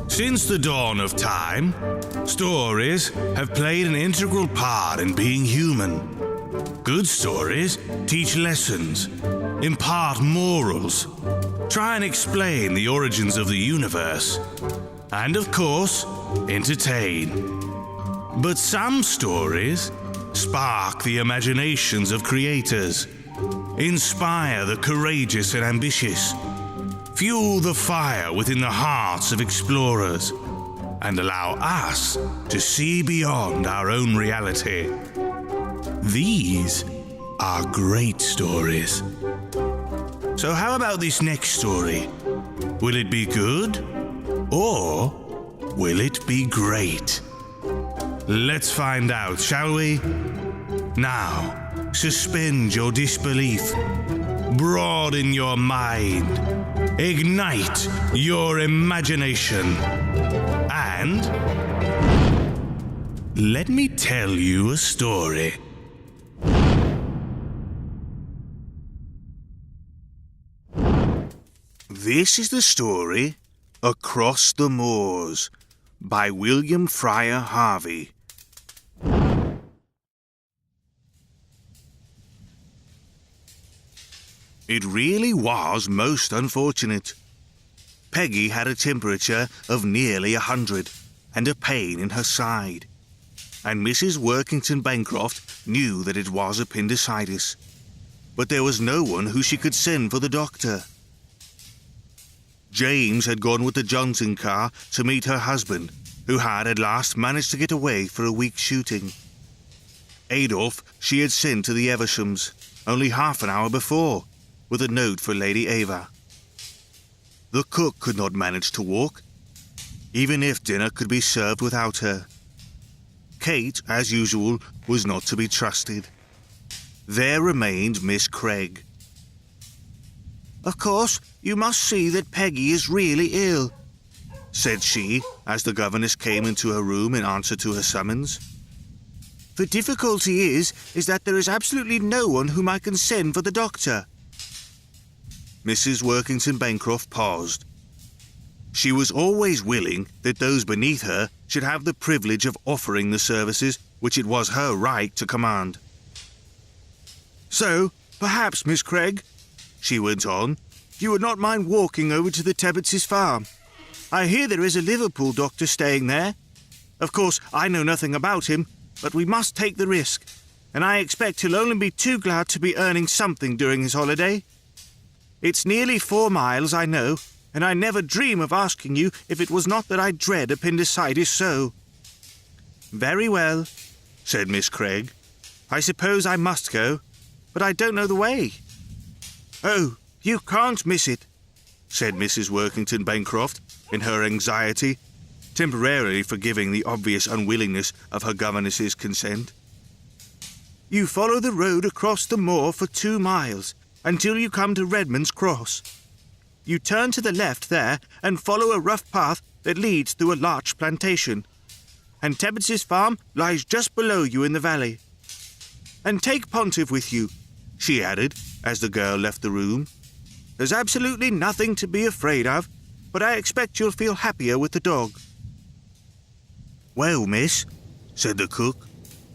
Since the dawn of time, stories have played an integral part in being human. Good stories teach lessons, impart morals, try and explain the origins of the universe, and of course, entertain. But some stories spark the imaginations of creators, inspire the courageous and ambitious, fuel the fire within the hearts of explorers, and allow us to see beyond our own reality. These are great stories. So how about this next story? Will it be good? Or will it be great? Let's find out, shall we? Now, suspend your disbelief, broaden your mind, ignite your imagination, and let me tell you a story. This is the story Across the Moors by William Fryer Harvey. It really was most unfortunate. Peggy had a temperature of nearly 100 and a pain in her side, and Mrs. Workington Bancroft knew that it was appendicitis, but there was no one who she could send for the doctor. James had gone with the Johnson car to meet her husband, who had at last managed to get away for a week's shooting. Adolphe she had sent to the Evershams only half an hour before, with a note for Lady Ava. The cook could not manage to walk, even if dinner could be served without her. Kate, as usual, was not to be trusted. There remained Miss Craig. "Of course, you must see that Peggy is really ill," said she, as the governess came into her room in answer to her summons. "The difficulty is that there is absolutely no one whom I can send for the doctor." Mrs. Workington Bancroft paused. She was always willing that those beneath her should have the privilege of offering the services which it was her right to command. "So, perhaps, Miss Craig," she went on, "you would not mind walking over to the Tebbets' farm. I hear there is a Liverpool doctor staying there. Of course, I know nothing about him, but we must take the risk, and I expect he'll only be too glad to be earning something during his holiday. It's nearly 4 miles, I know, and I never dream of asking you if it was not that I dread appendicitis so." "Very well," said Miss Craig. "I suppose I must go, but I don't know the way." "Oh, you can't miss it," said Mrs. Workington Bancroft, in her anxiety, temporarily forgiving the obvious unwillingness of her governess's consent. "You follow the road across the moor for 2 miles, until you come to Redmond's Cross. You turn to the left there and follow a rough path that leads through a larch plantation, and Tebbets' farm lies just below you in the valley. And take Pontiff with you," she added, as the girl left the room. "There's absolutely nothing to be afraid of, but I expect you'll feel happier with the dog." "Well, miss," said the cook,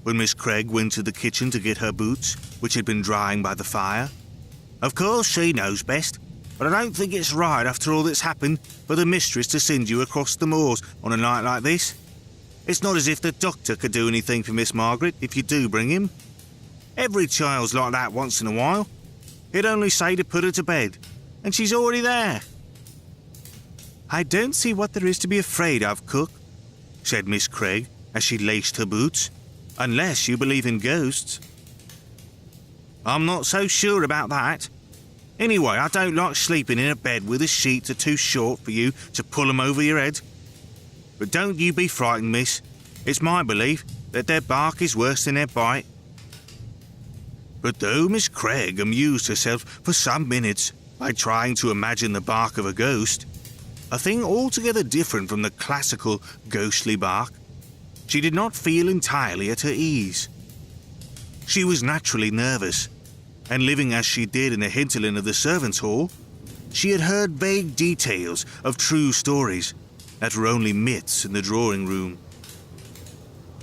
when Miss Craig went to the kitchen to get her boots, which had been drying by the fire. "Of course she knows best, but I don't think it's right after all that's happened for the mistress to send you across the moors on a night like this. It's not as if the doctor could do anything for Miss Margaret if you do bring him. Every child's like that once in a while. He'd only say to put her to bed, and she's already there." "I don't see what there is to be afraid of, cook," said Miss Craig as she laced her boots, "unless you believe in ghosts." "I'm not so sure about that. Anyway, I don't like sleeping in a bed where the sheets are too short for you to pull 'em over your head. But don't you be frightened, miss. It's my belief that their bark is worse than their bite." But though Miss Craig amused herself for some minutes by trying to imagine the bark of a ghost, a thing altogether different from the classical ghostly bark, she did not feel entirely at her ease. She was naturally nervous, and living as she did in the hinterland of the servants' hall, she had heard vague details of true stories that were only myths in the drawing room.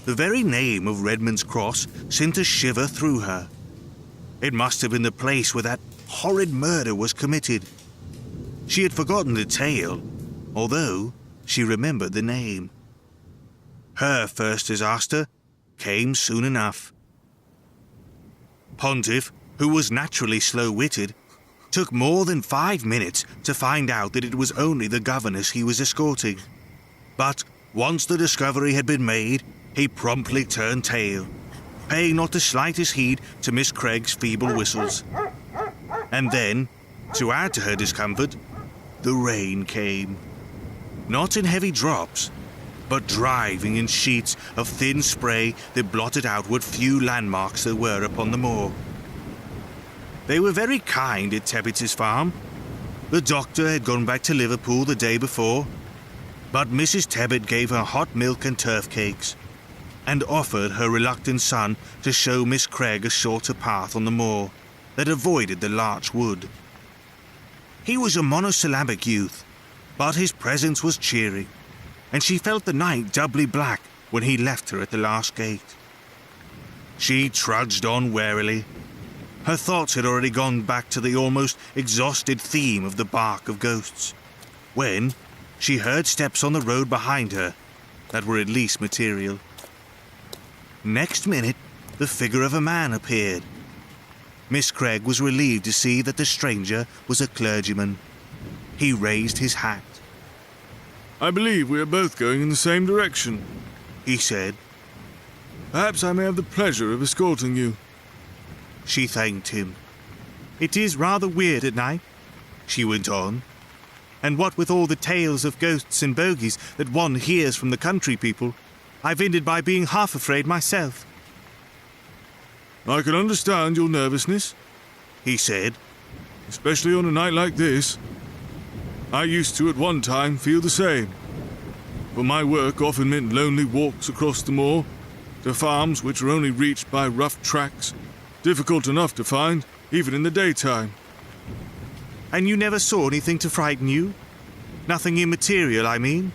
The very name of Redmond's Cross sent a shiver through her. It must have been the place where that horrid murder was committed. She had forgotten the tale, although she remembered the name. Her first disaster came soon enough. Pontiff, who was naturally slow-witted, took more than 5 minutes to find out that it was only the governess he was escorting. But once the discovery had been made, he promptly turned tail, paying not the slightest heed to Miss Craig's feeble whistles. And then, to add to her discomfort, the rain came. Not in heavy drops, but driving in sheets of thin spray that blotted out what few landmarks there were upon the moor. They were very kind at Tebbits' farm. The doctor had gone back to Liverpool the day before, but Mrs. Tebbit gave her hot milk and turf cakes, and offered her reluctant son to show Miss Craig a shorter path on the moor that avoided the larch wood. He was a monosyllabic youth, but his presence was cheering, and she felt the night doubly black when he left her at the last gate. She trudged on warily. Her thoughts had already gone back to the almost exhausted theme of the bark of ghosts, when she heard steps on the road behind her that were at least material. Next minute, the figure of a man appeared. Miss Craig was relieved to see that the stranger was a clergyman. He raised his hat. "I believe we are both going in the same direction," he said. "Perhaps I may have the pleasure of escorting you." She thanked him. "It is rather weird at night," she went on. "And what with all the tales of ghosts and bogies that one hears from the country people, I've ended by being half afraid myself." "I can understand your nervousness," he said, "especially on a night like this. I used to at one time feel the same, for my work often meant lonely walks across the moor to farms which were only reached by rough tracks, difficult enough to find even in the daytime." "And you never saw anything to frighten you? Nothing immaterial, I mean?"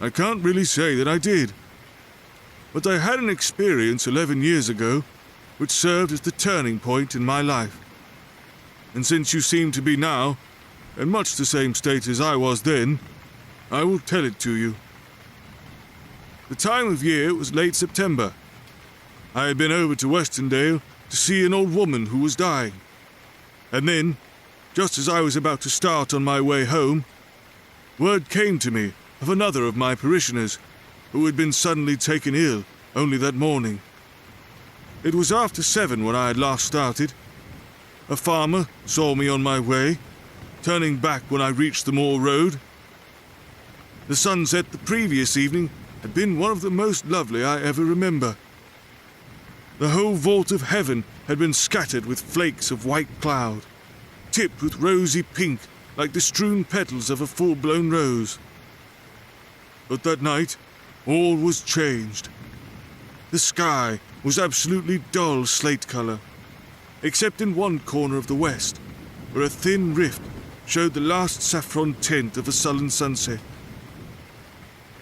I can't really say that I did, but I had an experience 11 years ago which served as the turning point in my life. And since you seem to be now in much the same state as I was then, I will tell it to you. The time of year was late September. I had been over to Westendale to see an old woman who was dying. And then, just as I was about to start on my way home, word came to me of another of my parishioners who had been suddenly taken ill only that morning. It was after 7 when I had last started. A farmer saw me on my way, turning back when I reached the moor road. The sunset the previous evening had been one of the most lovely I ever remember. The whole vault of heaven had been scattered with flakes of white cloud, tipped with rosy pink like the strewn petals of a full-blown rose. But that night, all was changed. The sky was absolutely dull slate color, except in one corner of the west, where a thin rift showed the last saffron tint of a sullen sunset.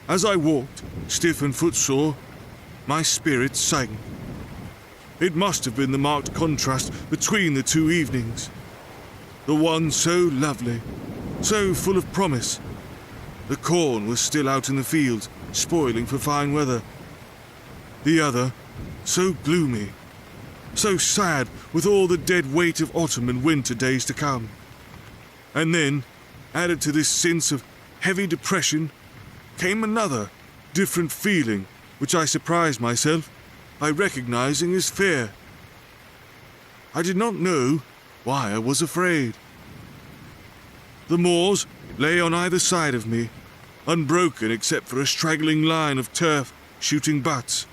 As I walked, stiff and footsore, my spirits sank. It must have been the marked contrast between the two evenings. The one so lovely, so full of promise. The corn was still out in the fields, spoiling for fine weather. The other, so gloomy, so sad with all the dead weight of autumn and winter days to come. And then, added to this sense of heavy depression, came another, different feeling, which I surprised myself by recognizing as fear. I did not know why I was afraid. The moors lay on either side of me, unbroken except for a straggling line of turf shooting butts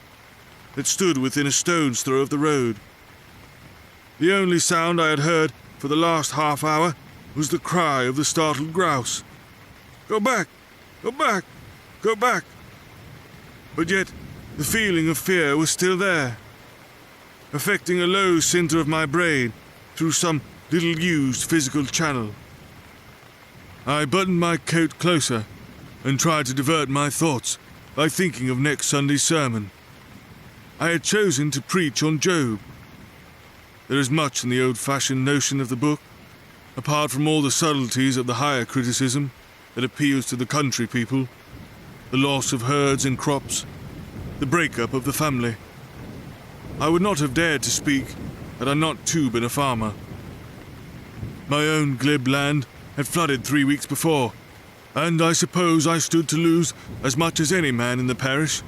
that stood within a stone's throw of the road. The only sound I had heard for the last half hour was the cry of the startled grouse. "Go back! Go back! Go back!" But yet the feeling of fear was still there, affecting a low center of my brain through some little-used physical channel. I buttoned my coat closer, and tried to divert my thoughts by thinking of next Sunday's sermon. I had chosen to preach on Job. There is much in the old-fashioned notion of the book, apart from all the subtleties of the higher criticism that appeals to the country people, the loss of herds and crops, the breakup of the family. I would not have dared to speak had I not too been a farmer. My own glib land had flooded 3 weeks before, and I suppose I stood to lose as much as any man in the parish.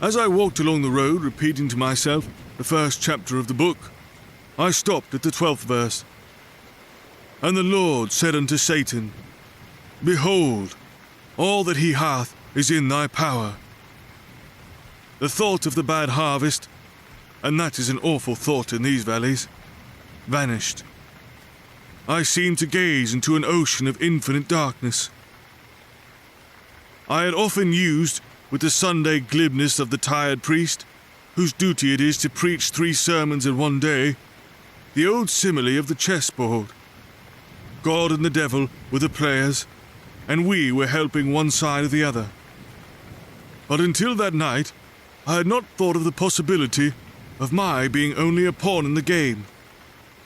As I walked along the road, repeating to myself the first chapter of the book, I stopped at the 12th verse. And the Lord said unto Satan, Behold, all that he hath is in thy power. The thought of the bad harvest, and that is an awful thought in these valleys, vanished. I seemed to gaze into an ocean of infinite darkness. I had often used, with the Sunday glibness of the tired priest, whose duty it is to preach 3 sermons in one day, the old simile of the chessboard. God and the devil were the players, and we were helping one side or the other. But until that night, I had not thought of the possibility of my being only a pawn in the game,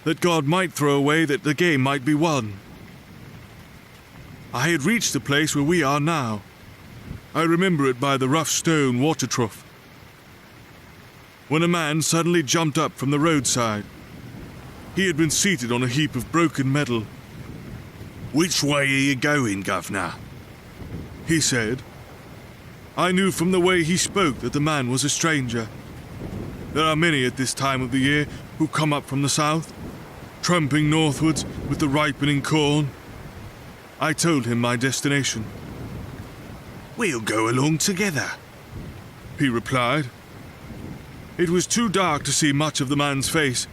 that God might throw away that the game might be won. I had reached the place where we are now. I remember it by the rough stone water trough, when a man suddenly jumped up from the roadside. He had been seated on a heap of broken metal. Which way are you going, governor? He said. I knew from the way he spoke that the man was a stranger. There are many at this time of the year who come up from the south, tramping northwards with the ripening corn. I told him my destination. We'll go along together, he replied. It was too dark to see much of the man's face,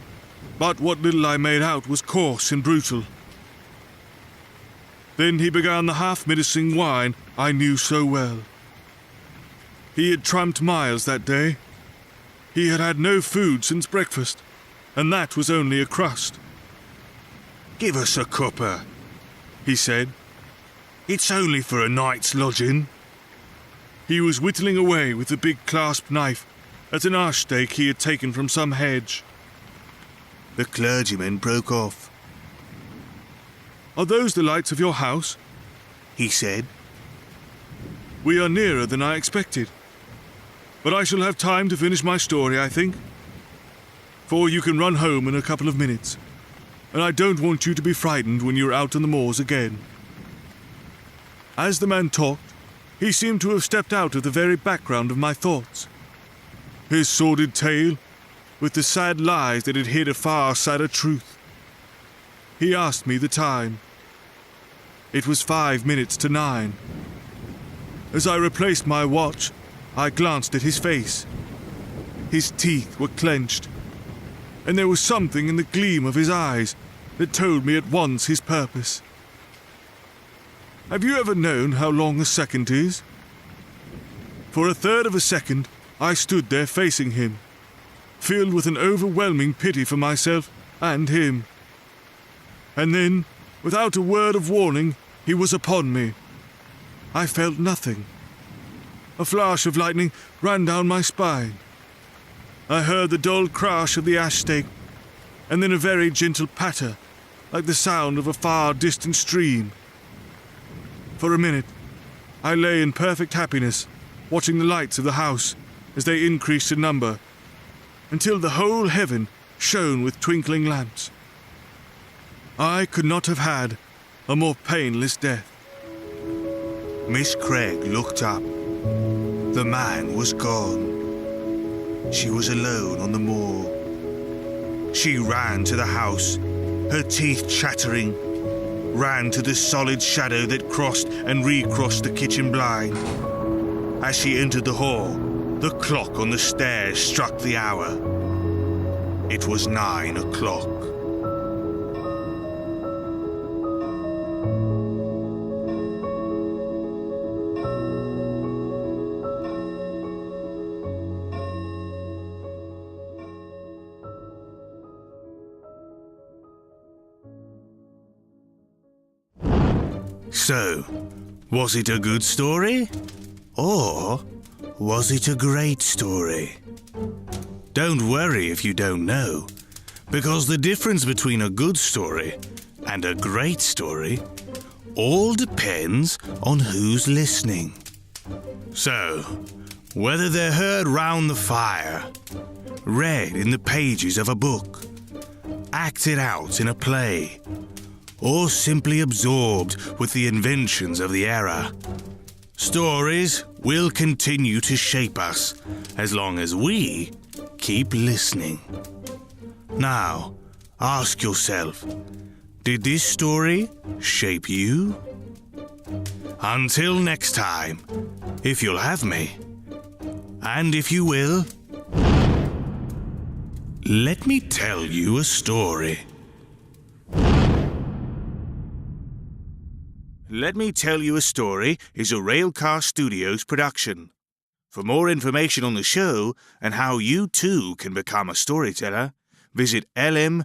but what little I made out was coarse and brutal. Then he began the half-menacing whine I knew so well. He had tramped miles that day. He had had no food since breakfast, and that was only a crust. Give us a cuppa, he said. It's only for a night's lodging. He was whittling away with a big clasp knife at an ash stake he had taken from some hedge. The clergyman broke off. Are those the lights of your house? He said. We are nearer than I expected. But I shall have time to finish my story, I think. For you can run home in a couple of minutes, and I don't want you to be frightened when you're out on the moors again. As the man talked, he seemed to have stepped out of the very background of my thoughts. His sordid tale, with the sad lies that had hid a far sadder truth. He asked me the time. It was 5 minutes to 9. As I replaced my watch, I glanced at his face. His teeth were clenched, and there was something in the gleam of his eyes that told me at once his purpose. Have you ever known how long a second is? For a third of a second, I stood there facing him, filled with an overwhelming pity for myself and him. And then, without a word of warning, he was upon me. I felt nothing. A flash of lightning ran down my spine. I heard the dull crash of the ash stake, and then a very gentle patter, like the sound of a far distant stream. For a minute, I lay in perfect happiness, watching the lights of the house as they increased in number, until the whole heaven shone with twinkling lamps. I could not have had a more painless death. Miss Craig looked up. The man was gone. She was alone on the moor. She ran to the house, her teeth chattering, ran to the solid shadow that crossed and recrossed the kitchen blind. As she entered the hall, the clock on the stairs struck the hour. It was 9 o'clock. So, Was it a good story? Or was it a great story? Don't worry if you don't know, because the difference between a good story and a great story all depends on who's listening. So, whether they're heard round the fire, read in the pages of a book, acted out in a play, or simply absorbed with the inventions of the era, stories will continue to shape us as long as we keep listening. Now, ask yourself, did this story shape you? Until next time, if you'll have me, and if you will, let me tell you a story. Let Me Tell You a Story is a Railcar Studios production. For more information on the show and how you too can become a storyteller, visit lmtys.com.